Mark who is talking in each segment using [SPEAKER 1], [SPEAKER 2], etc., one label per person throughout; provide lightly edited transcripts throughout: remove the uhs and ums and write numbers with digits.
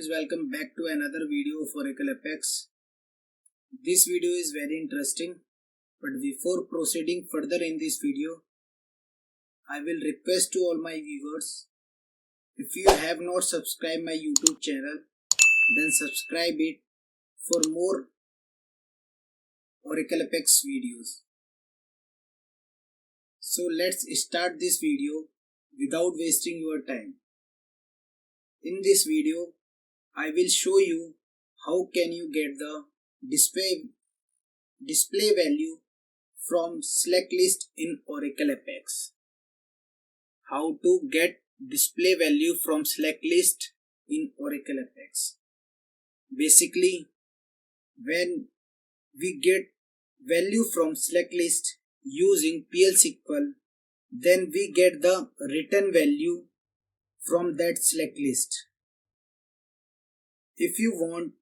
[SPEAKER 1] friends, welcome back to another video of Oracle Apex. This video is very interesting, but before proceeding further in this video, I will request to all my viewers, if you have not subscribed my YouTube channel, then subscribe it for more Oracle Apex videos. So let's start this video without wasting your time. In this video, I will show you how can you get the display value from select list in Oracle Apex. How to get display value from select list in Oracle Apex. Basically, when we get value from select list using PL SQL, then we get the return value from that select list. If you want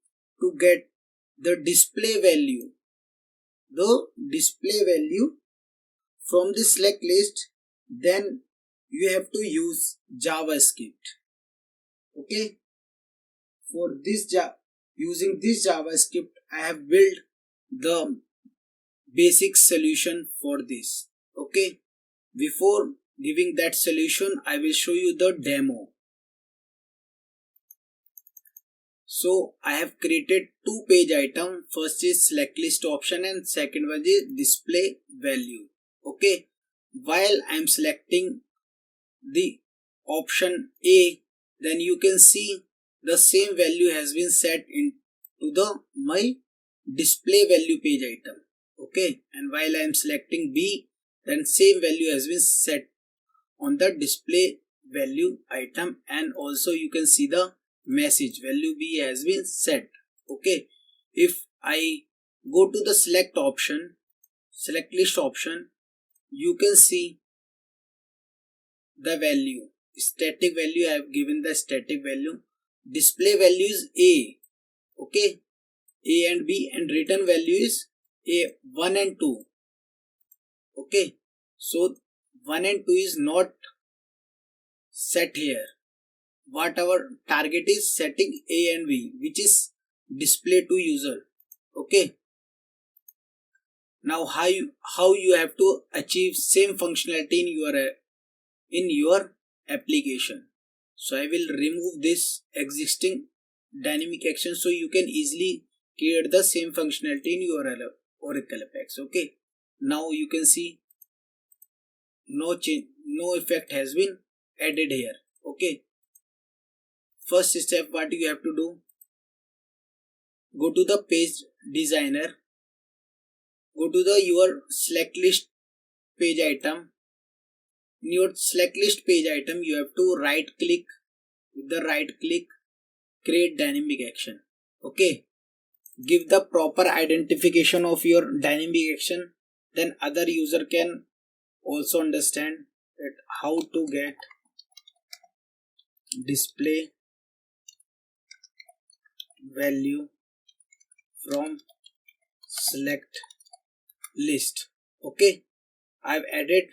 [SPEAKER 1] to get the display value from the select list, then you have to use JavaScript. Okay, for this using this JavaScript, I have built the basic solution for this. Okay, before giving that solution, I will show you the demo. So I have created two page items. First is select list option and second one is display value. Okay, while I am selecting the option A, then you can see the same value has been set into my display value page item. Okay, and while I am selecting B, then same value has been set on the display value item, and also you can see the message value B has been set. Okay, if I go to the select list option, you can see the value, static value. I have given the static value. Display value is A. Okay, A and B, and return value is A1 and 2. Okay, so 1 and 2 is not set here. What our target is setting A and B, which is display to user. Okay, now how you have to achieve same functionality in your application. So I will remove this existing dynamic action so you can easily create the same functionality in your Oracle Apex. Okay, now you can see no effect has been added here. Okay, first step, what you have to do, go to the page designer, go to your select list page item. In your select list page item, you have to right click, with the right click, create dynamic action. Okay, give the proper identification of your dynamic action, then other user can also understand that how to get display value from select list. Okay, I've added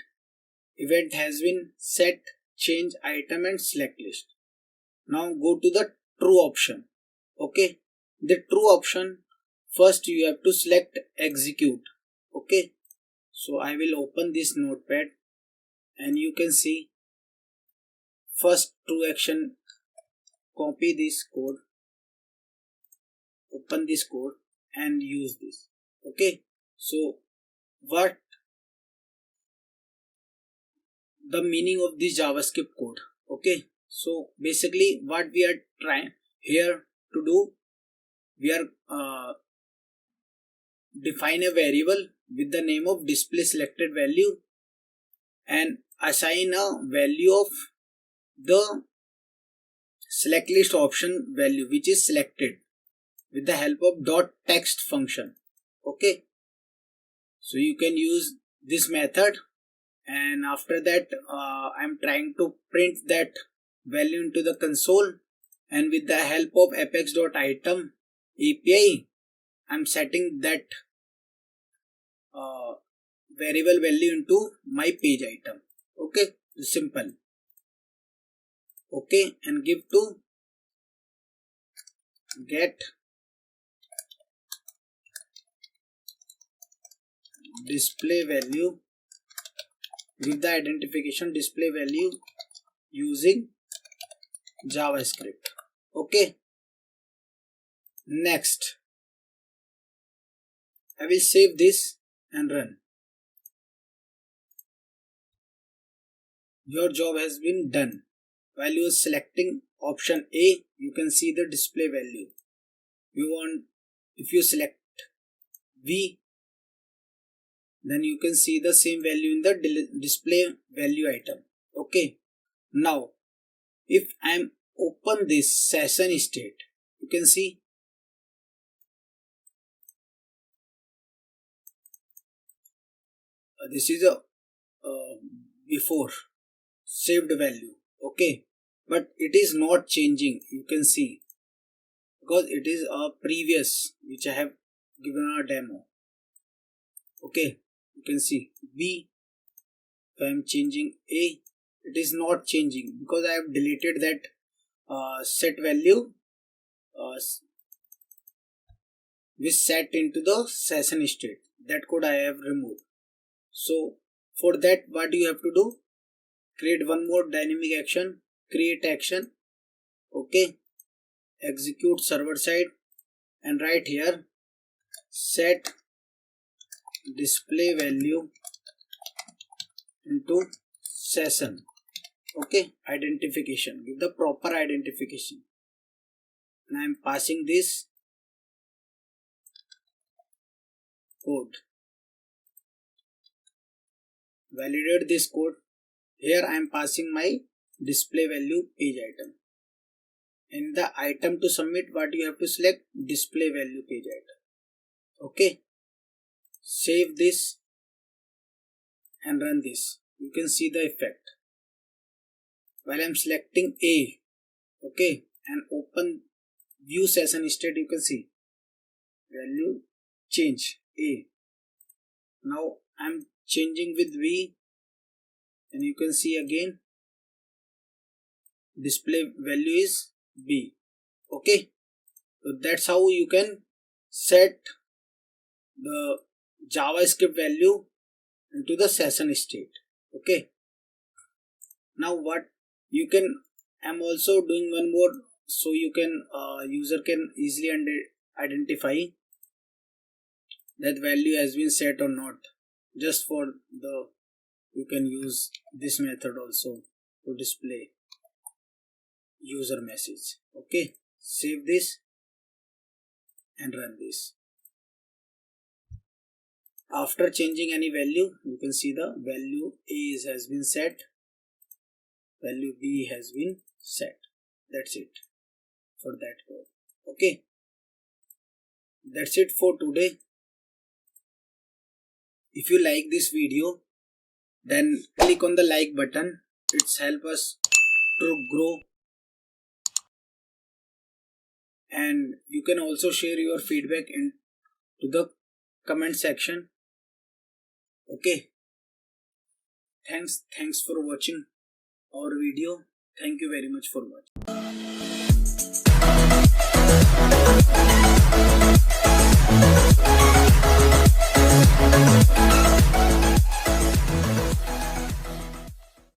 [SPEAKER 1] event has been set, change item and select list. Now go to the true option. Okay, the true option, first you have to select execute. Okay, so I will open this notepad and you can see first true action, copy this code, open this code and use this. Okay, so what the meaning of this JavaScript code? Okay, so basically what we are trying here to do, we are define a variable with the name of display selected value and assign a value of the select list option value which is selected with the help of .text function. Okay, so you can use this method, and after that I'm trying to print that value into the console, and with the help of apex.item API I'm setting that variable value into my page item. Okay, simple. Okay, and give to get display value, give the identification display value using JavaScript. Okay. Next, I will save this and run. Your job has been done. While you are selecting option A, you can see the display value. If you select V, then you can see the same value in the display value item. Okay. Now, if I am open this session state, you can see this is a before saved value. Okay, but it is not changing, you can see, because it is a previous which I have given a demo. Okay, you can see B. If I am changing A, it is not changing because I have deleted that set value which set into the session state. That code I have removed. So for that, what you have to do? Create one more dynamic action, create action. Okay, execute server side and write here set display value into session. Okay, identification, give the proper identification, and I am passing this code. Validate this code. Here I am passing my display value page item. In the item to submit, what you have to select? Display value page item. Okay. Save this and run this. You can see the effect. While I am selecting A, okay, and open view session state, you can see value change A. Now I am changing with V, and you can see again display value is B. Okay, so that's how you can set the JavaScript value into the session state. Okay, now what you can, I'm also doing one more, so you can user can easily identify that value has been set or not. Just for the, you can use this method also to display user message. Okay, save this and run this. After changing any value, you can see the value A has been set, value B has been set. That's it for that code. Okay, that's it for today. If you like this video, then click on the like button. It's help us to grow, and you can also share your feedback into the comment section. Okay, thanks for watching our video. Thank you very much for watching.